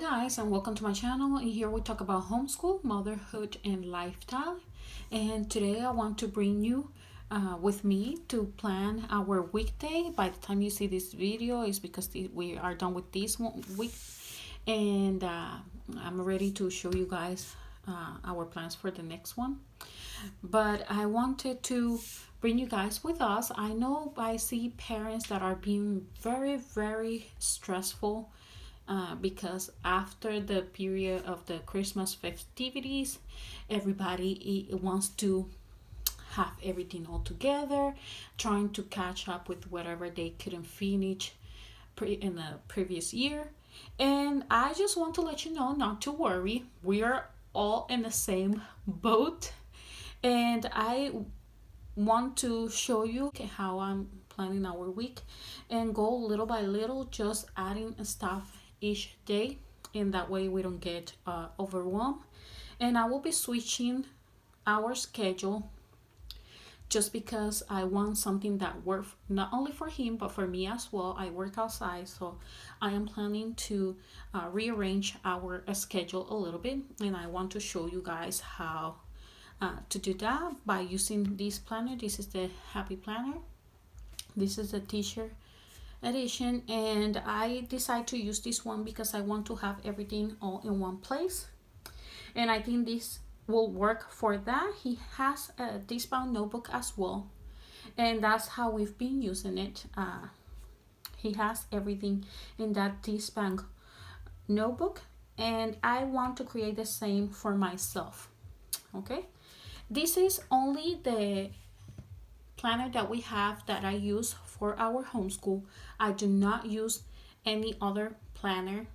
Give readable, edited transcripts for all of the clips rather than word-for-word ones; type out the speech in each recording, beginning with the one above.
guys, and welcome to my channel. And here we talk about homeschool, motherhood, and lifestyle. And today I want to bring you with me to plan our weekday. By the time you see this video is because we are done with this one week, and I'm ready to show you guys our plans for the next one. But I wanted to bring you guys with us. I know I see parents that are being very stressful because after the period of the Christmas festivities, everybody wants to have everything all together, trying to catch up with whatever they couldn't finish in the previous year. And I just want to let you know not to worry. We are all in the same boat, and I want to show you how I'm planning our week and go little by little, just adding stuff each day, and that way we don't get overwhelmed. And I will be switching our schedule just because I want something that works not only for him but for me as well. I work outside, so I am planning to rearrange our schedule a little bit, and I want to show you guys how to do that by using this planner. This is the Happy Planner. This is the teacher edition, and I decided to use this one because I want to have everything all in one place, and I think this will work for that. He has a discbound notebook as well, and that's how we've been using it. He has everything in that discbound notebook, and I want to create the same for myself. Okay, this is only the planner that we have that I use for our homeschool. I do not use any other planner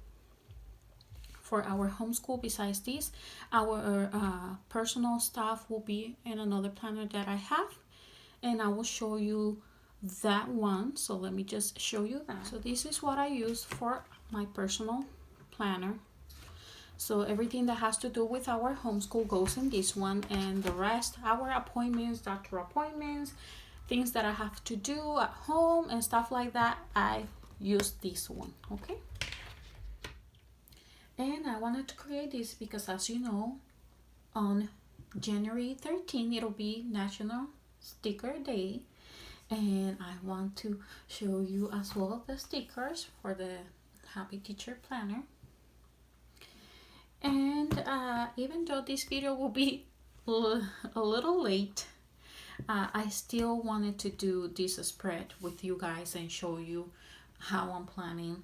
for our homeschool besides this. Our personal stuff will be in another planner that I have, and I will show you that one. So let me just show you that. So this is what I use for my personal planner. So everything that has to do with our homeschool goes in this one, and the rest, our appointments, doctor appointments, things that I have to do at home and stuff like that, I use this one. Okay, and I wanted to create this because, as you know, on January 13th it'll be National Sticker Day, and I want to show you as well the stickers for the Happy Teacher Planner. And even though this video will be a little late, I still wanted to do this spread with you guys and show you how I'm planning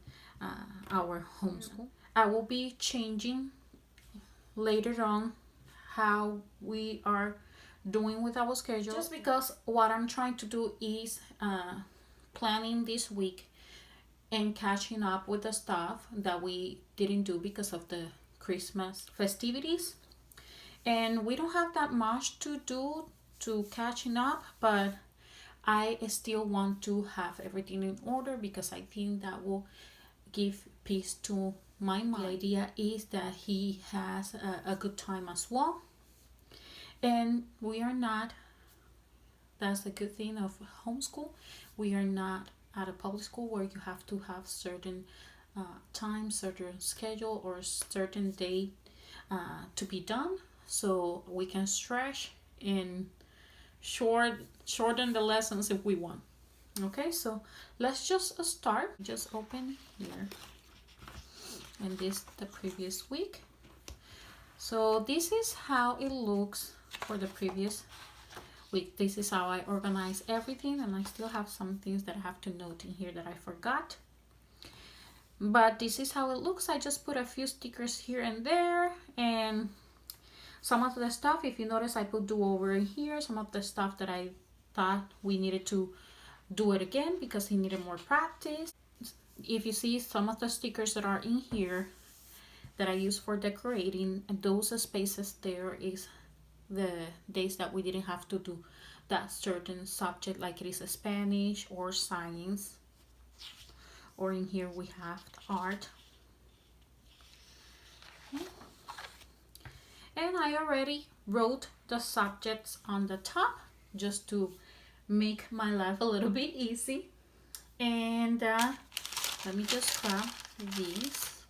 our homeschool. I will be changing later on how we are doing with our schedule, just because what I'm trying to do is planning this week and catching up with the stuff that we didn't do because of the Christmas festivities, and we don't have that much to do to catching up, but I still want to have everything in order because I think that will give peace to my mind. The idea is that he has a good time as well, and we are not, that's the good thing of homeschool, we are not at a public school where you have to have certain time, certain schedule, or certain date to be done, so we can stretch and shorten the lessons if we want. Okay, so let's just start. Just open here, and this the previous week. So this is how it looks for the previous week. This is how I organize everything, and I still have some things that I have to note in here that I forgot. But this is how it looks. I just put a few stickers here and there, and some of the stuff, if you notice, I put do over in here. Some of the stuff that I thought we needed to do it again because he needed more practice. If you see some of the stickers that are in here that I use for decorating, those spaces there is the days that we didn't have to do that certain subject, like it is a Spanish or science. Or in here we have art. Okay. And I already wrote the subjects on the top just to make my life a little bit easy. And let me just grab these.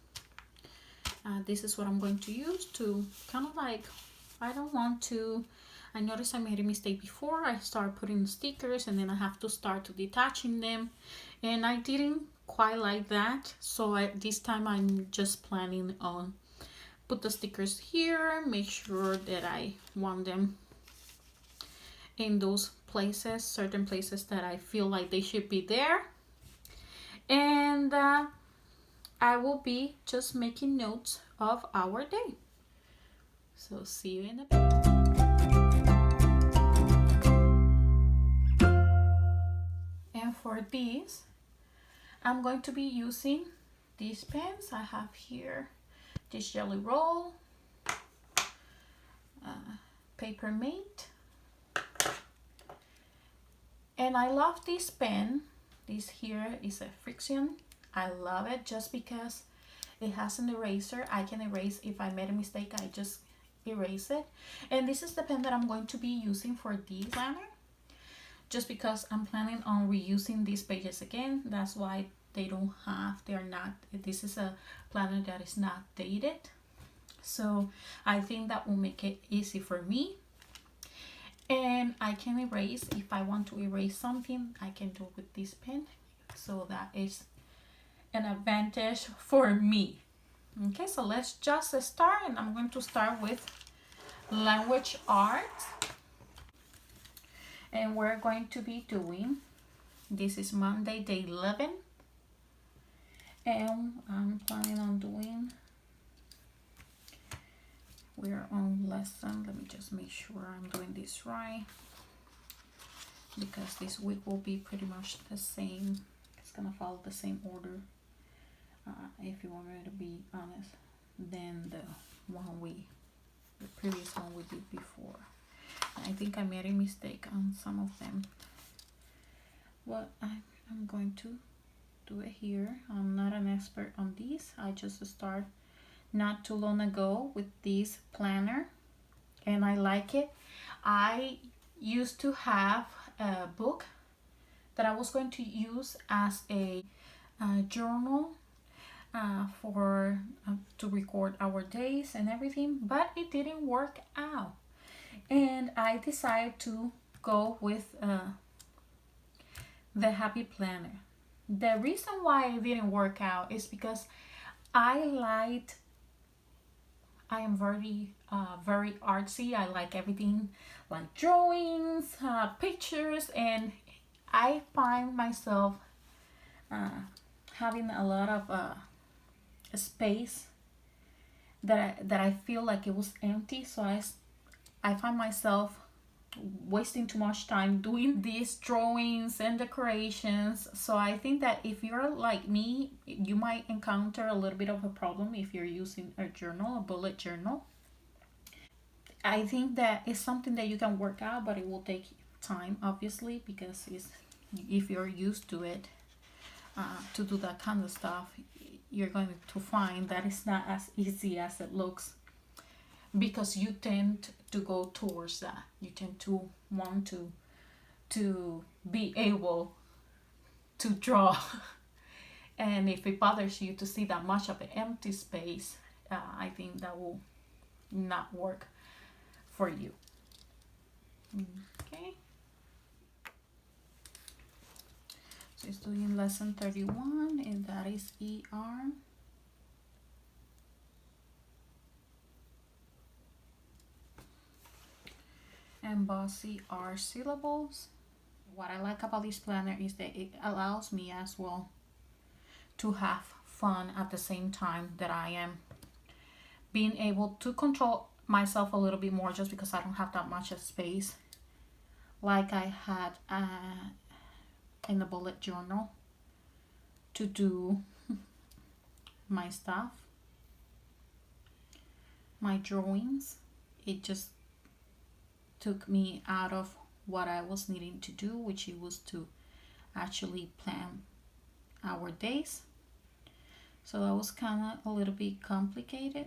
this is what I'm going to use to kind of like, I don't want to, I noticed I made a mistake before. I started putting the stickers and then I have to start detaching them, and I didn't quite like that. So this time I'm just planning on put the stickers here, make sure that I want them in those places, certain places that I feel like they should be there. And I will be just making notes of our day. So see you in a bit. And for these, I'm going to be using these pens. I have here this Jelly Roll, Paper Mate, and I love this pen. This here is a Frixion. I love it just because it has an eraser. I can erase if I made a mistake. I just erase it. And this is the pen that I'm going to be using for this planner, just because I'm planning on reusing these pages again. That's why they're not, this is a planner that is not dated. So I think that will make it easy for me. And I can erase, if I want to erase something, I can do it with this pen. So that is an advantage for me. Okay, so let's just start, and I'm going to start with language arts. And we're going to be doing, this is Monday, day 11. And I'm planning on doing, we're on lesson, let me just make sure I'm doing this right, because this week will be pretty much the same. It's gonna follow the same order, if you want me to be honest, than the previous one we did before. I think I made a mistake on some of them, but I'm going to do it here. I'm not an expert on these. I just started not too long ago with this planner, and I like it. I used to have a book that I was going to use as a journal for to record our days and everything, but it didn't work out, and I decided to go with the Happy Planner. The reason why it didn't work out is because I am very artsy. I like everything, like drawings, pictures, and I find myself having a lot of space that I feel like it was empty. So I find myself wasting too much time doing these drawings and decorations. So I think that if you're like me, you might encounter a little bit of a problem if you're using a journal, a bullet journal. I think that it's something that you can work out, but it will take time, obviously, because if you're used to it, to do that kind of stuff, you're going to find that it's not as easy as it looks, because you tend to go towards that. You tend to want to be able to draw. And if it bothers you to see that much of an empty space, I think that will not work for you. Okay. So it's doing lesson 31, and that is ER. And bossy are syllables. What I like about this planner is that it allows me as well to have fun at the same time that I am being able to control myself a little bit more, just because I don't have that much of space like I had in the bullet journal to do my stuff, my drawings. It just took me out of what I was needing to do, which it was to actually plan our days. So that was kind of a little bit complicated.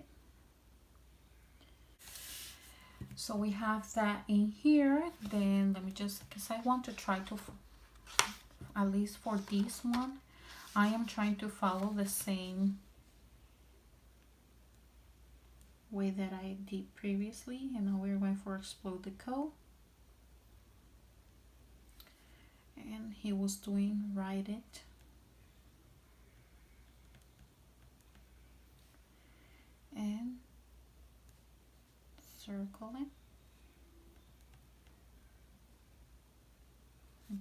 So we have that in here. Then let me just, because I want to try to, at least for this one, I am trying to follow the same way that I did previously, and now we're going for explode the code. And he was doing write it. And circle it.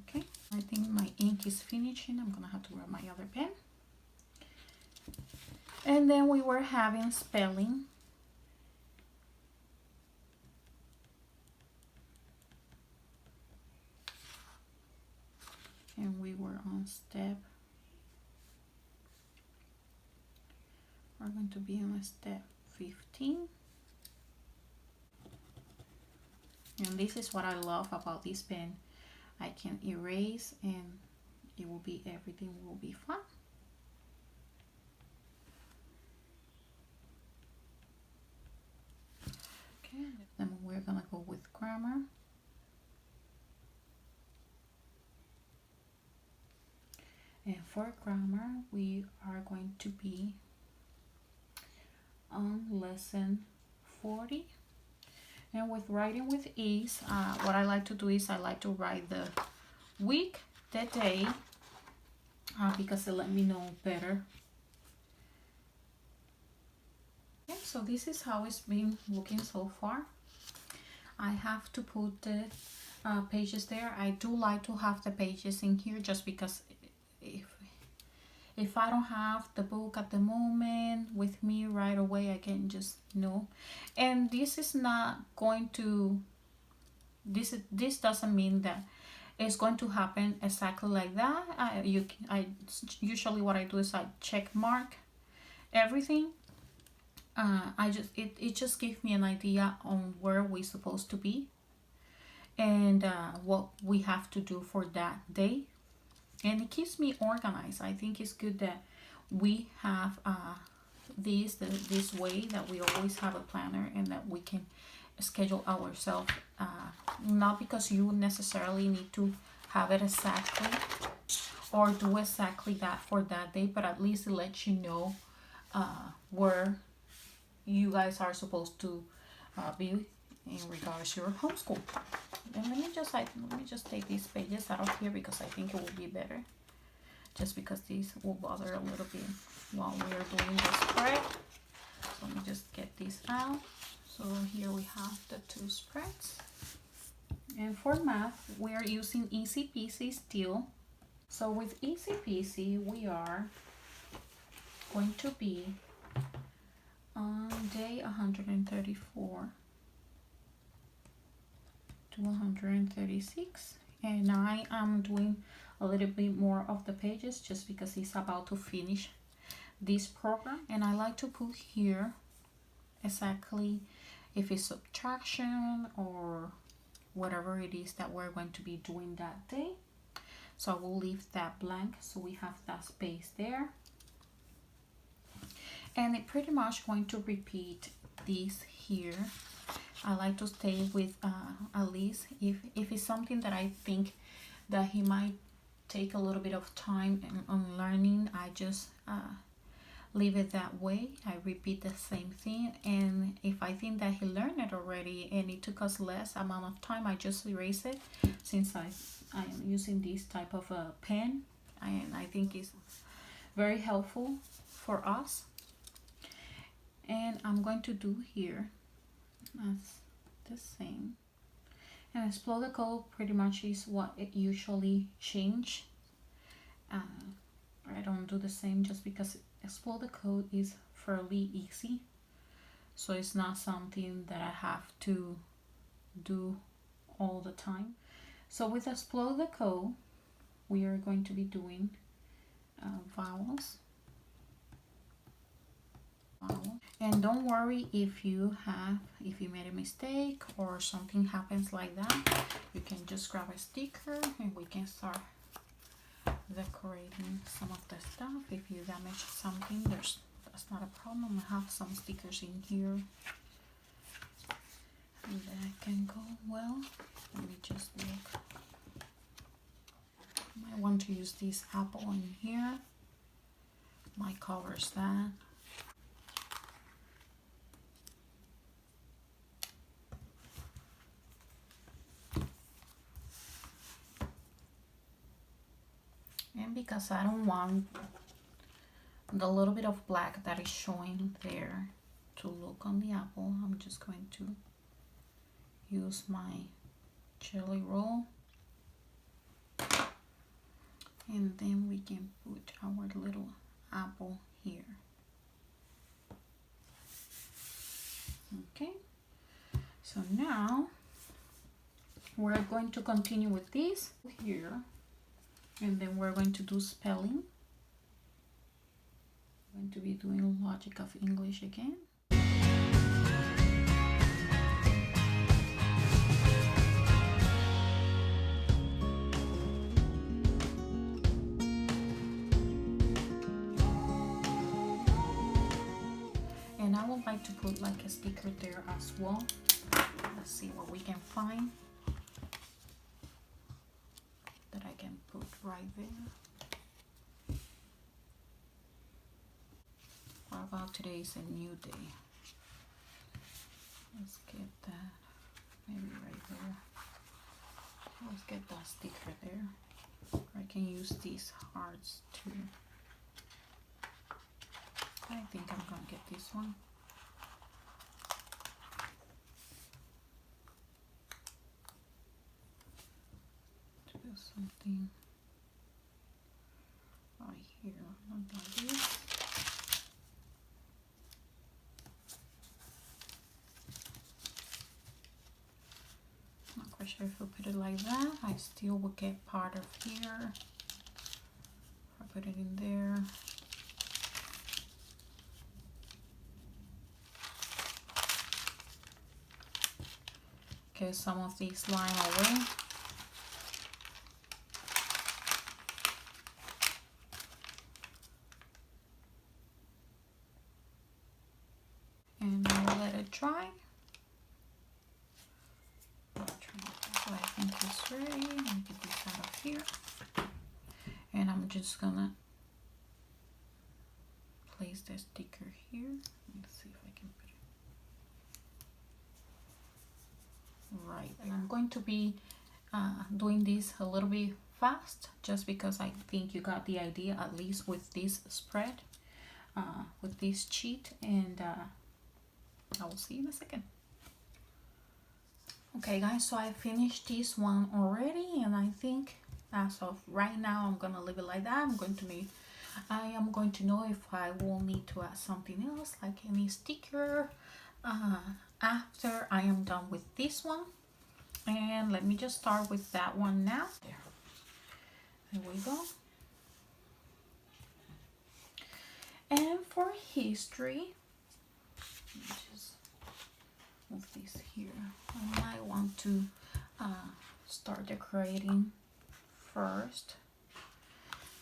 Okay, I think my ink is finishing. I'm gonna have to grab my other pen. And then we were having spelling. And we were on step. We're going to be on step 15. And this is what I love about this pen. I can erase and it will be, everything will be fine. Okay, then we're gonna go with grammar. And for grammar, we are going to be on lesson 40. And with writing with ease, what I like to do is I like to write the week, the day, because it let me know better. Okay, so this is how it's been looking so far. I have to put the pages there. I do like to have the pages in here just because if I don't have the book at the moment with me right away, I can just know. And this is not going to, this doesn't mean that it's going to happen exactly like that. I usually what I do is I check mark everything. It just gives me an idea on where we're supposed to be and what we have to do for that day. And it keeps me organized. I think it's good that we have this way, that we always have a planner and that we can schedule ourselves. Not because you necessarily need to have it exactly or do exactly that for that day, but at least it lets you know where you guys are supposed to be in regards to your homeschool. And let me just take these pages out of here because I think it will be better. Just because these will bother a little bit while we are doing the spread. So let me just get these out. So here we have the two spreads. And for math, we are using Easy Peasy still. So with Easy Peasy, we are going to be on day 134 to 136, and I am doing a little bit more of the pages just because he's about to finish this program. And I like to put here exactly if it's subtraction or whatever it is that we're going to be doing that day. So I will leave that blank so we have that space there. And it pretty much going to repeat this here. I like to stay with at least if it's something that I think that he might take a little bit of time on learning, I just leave it that way. I repeat the same thing, and if I think that he learned it already and it took us less amount of time, I just erase it, since I am using this type of a pen, and I think it's very helpful for us. And I'm going to do here as the same. And explode the code pretty much is what it usually change. I don't do the same just because explode the code is fairly easy, so it's not something that I have to do all the time. So with explode the code, we are going to be doing vowels. And don't worry if you made a mistake or something happens like that. You can just grab a sticker and we can start decorating some of the stuff. If you damage something, that's not a problem. I have some stickers in here that can go well. Let me just look. I want to use this apple in here. Might covers that. because I don't want the little bit of black that is showing there to look on the apple. I'm just going to use my jelly roll, and then we can put our little apple here. Okay, so now we're going to continue with this here, and then we're going to do spelling. I'm going to be doing logic of English again. And I would like to put like a sticker there as well. Let's see what we can find that I can put right there. What about today is a new day? Let's get that maybe right there. Let's get that sticker there. I can use these hearts too. I think I'm gonna get this one. To do something right here, like this. Not quite sure if I put it like that. I still will get part of here. If I put it in there. Okay, some of these line away. And I'll let it dry. So I think it's ready. Let me get this out of here. And I'm just gonna place the sticker here. Let's see if I can put it right. And I'm going to be doing this a little bit fast, just because I think you got the idea, at least with this spread, with this sheet, and I will see you in a second. Okay guys, so I finished this one already, and I think as of right now I'm gonna leave it like that. I am going to know if I will need to add something else, like any sticker, after I am done with this one. And let me just start with that one now. There we go. And for history, let me just move this here. I might want to start decorating first,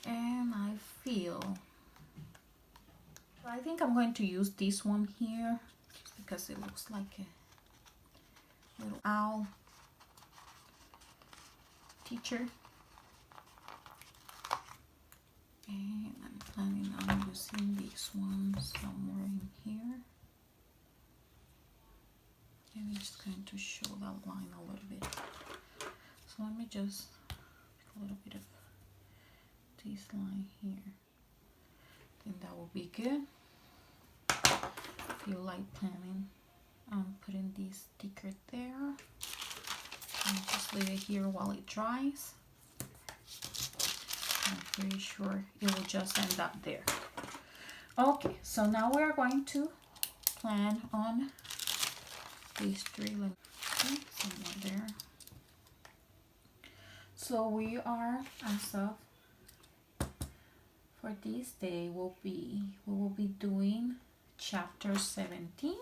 and I think I'm going to use this one here just because it looks like a little owl teacher, and I'm planning on using this one somewhere in here. And I'm just going to show that line a little bit. So let me just put a little bit of this line here. I think that will be good. If you like planning on putting this sticker there, and just leave it here while it dries. I'm pretty sure it will just end up there. Okay, so now we are going to plan on these three. Okay, somewhere there. So we are, as of for this day, we will be doing chapter 17.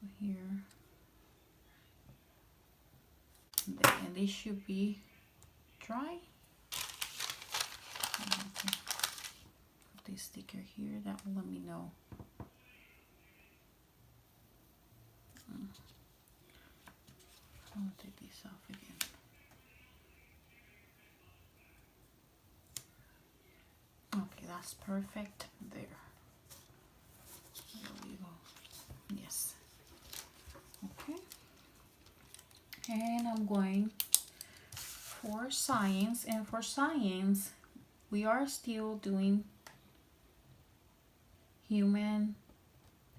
So here, and this should be dry. Put this sticker here, that will let me know. I'll take this off again. Okay, that's perfect there. There we go. Yes. Okay. And I'm going for for science, and for science we are still doing human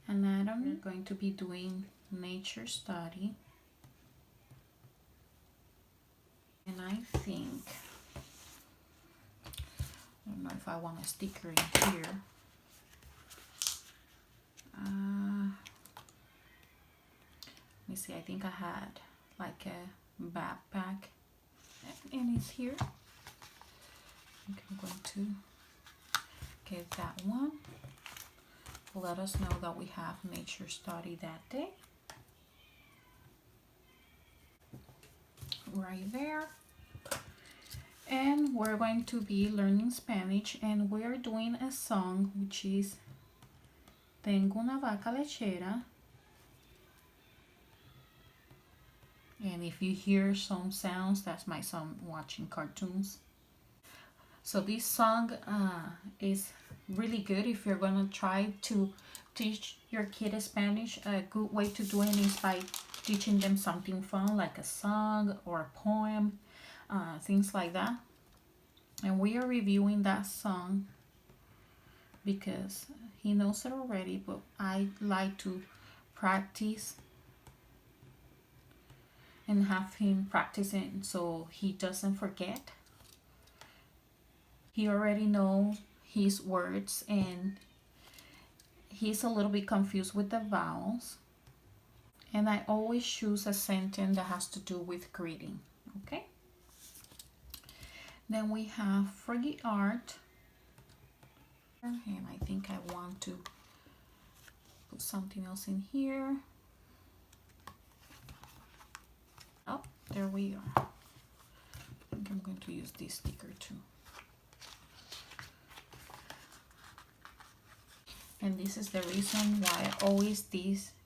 anatomy. We're going to be doing nature study, and I think, I don't know if I want a sticker in here. Let me see, I think I had like a backpack, and it's here. I think I'm going to get that one. Let us know that we have nature study that day. Right there. And we're going to be learning Spanish, and we're doing a song which is Tengo una vaca lechera. And if you hear some sounds, that's my son watching cartoons. So this song is really good if you're gonna try to teach your kid Spanish. A good way to do it is by teaching them something fun, like a song or a poem, things like that. And we are reviewing that song because he knows it already, but I like to practice and have him practicing so he doesn't forget. He already knows his words, and he's a little bit confused with the vowels. And I always choose a sentence that has to do with greeting, okay? Then we have free art. And I think I want to put something else in here. Oh, there we are. I think I'm going to use this sticker too. And this is the reason why I always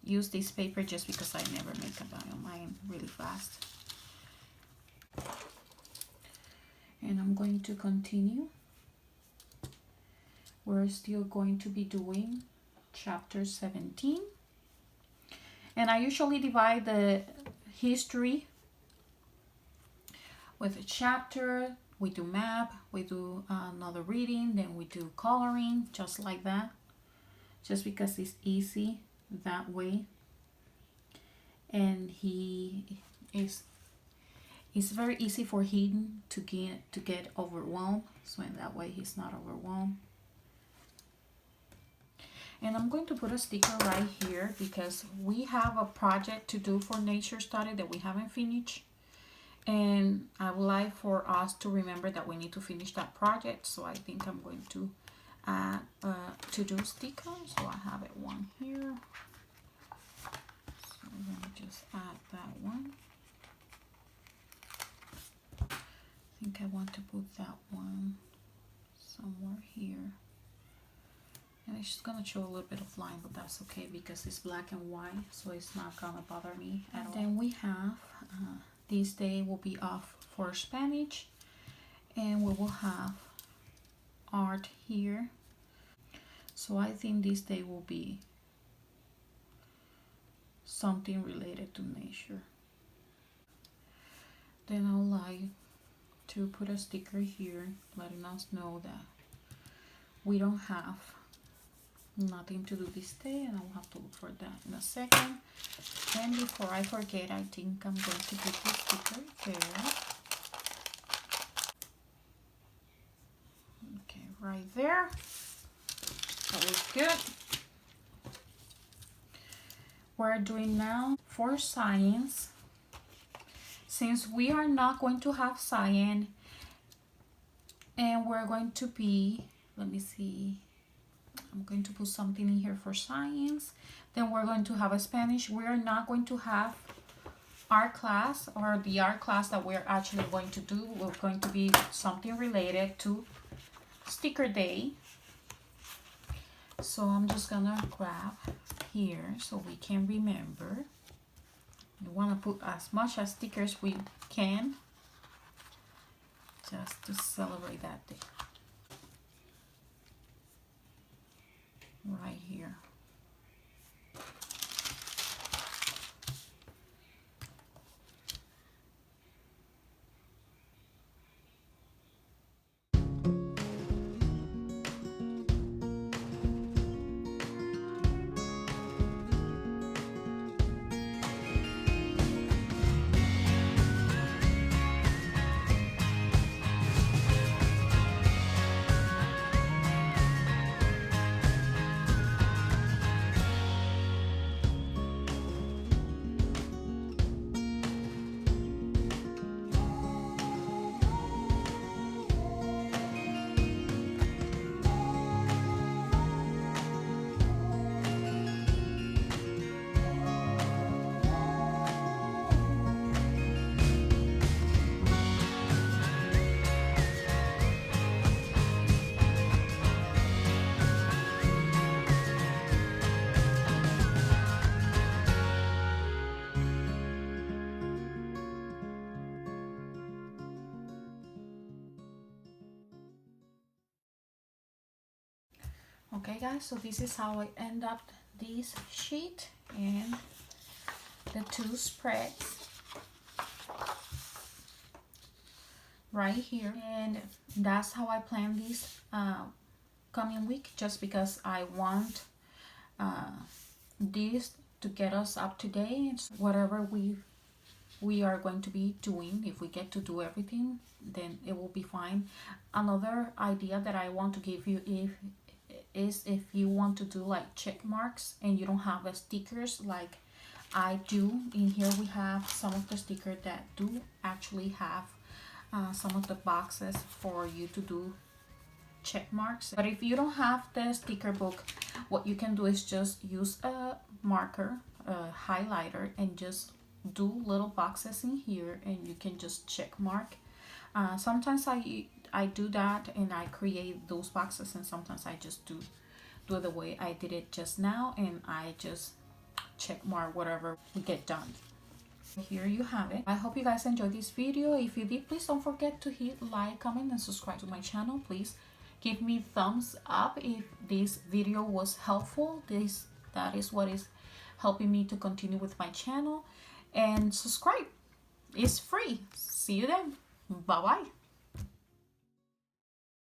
use this paper, just because I never make a bio mine really fast. And I'm going to continue. We're still going to be doing chapter 17. And I usually divide the history with a chapter. We do map, we do another reading, then we do coloring, just like that. Just because it's easy that way. And it's very easy for him to get overwhelmed. So in that way he's not overwhelmed. And I'm going to put a sticker right here because we have a project to do for nature study that we haven't finished. And I would like for us to remember that we need to finish that project. So I think I'm going to add a to-do sticker. So I have it one here. So I'm going to just add that one. I think I want to put that one somewhere here. And it's just gonna show a little bit of line, but that's okay because it's black and white, so it's not gonna bother me at all. Then we have this day will be off for Spanish, and we will have art here. So I think this day will be something related to nature. Then I would like to put a sticker here letting us know that we don't have nothing to do this day, and I'll have to look for that in a second. And before I forget, I think I'm going to put this sticker there. Okay, right there. That is good. We're doing now for science. Since we are not going to have science, and we're going to be, let me see, I'm going to put something in here for science. Then we're going to have a Spanish. We are not going to have art class, or the art class that we're actually going to do. We're going to be something related to sticker day. So I'm just gonna grab here so we can remember. We want to put as much as stickers we can just to celebrate that day. Right here. Okay guys, so this is how I end up this sheet and the two spreads right here, and that's how I plan this coming week, just because I want this to get us up to date. Whatever we are going to be doing, if we get to do everything, then it will be fine. Another idea that I want to give you is if you want to do like check marks and you don't have stickers like I do. In here we have some of the stickers that do actually have some of the boxes for you to do check marks. But if you don't have the sticker book, what you can do is just use a marker, a highlighter, and just do little boxes in here, and you can just check mark. Sometimes I do that and I create those boxes, and sometimes I just do it the way I did it just now, and I just check mark whatever we get done. Here you have it. I hope you guys enjoyed this video. If you did, please don't forget to hit like, comment, and subscribe to my channel. Please give me thumbs up if this video was helpful. That is what is helping me to continue with my channel. And subscribe. It's free. See you then. Bye bye.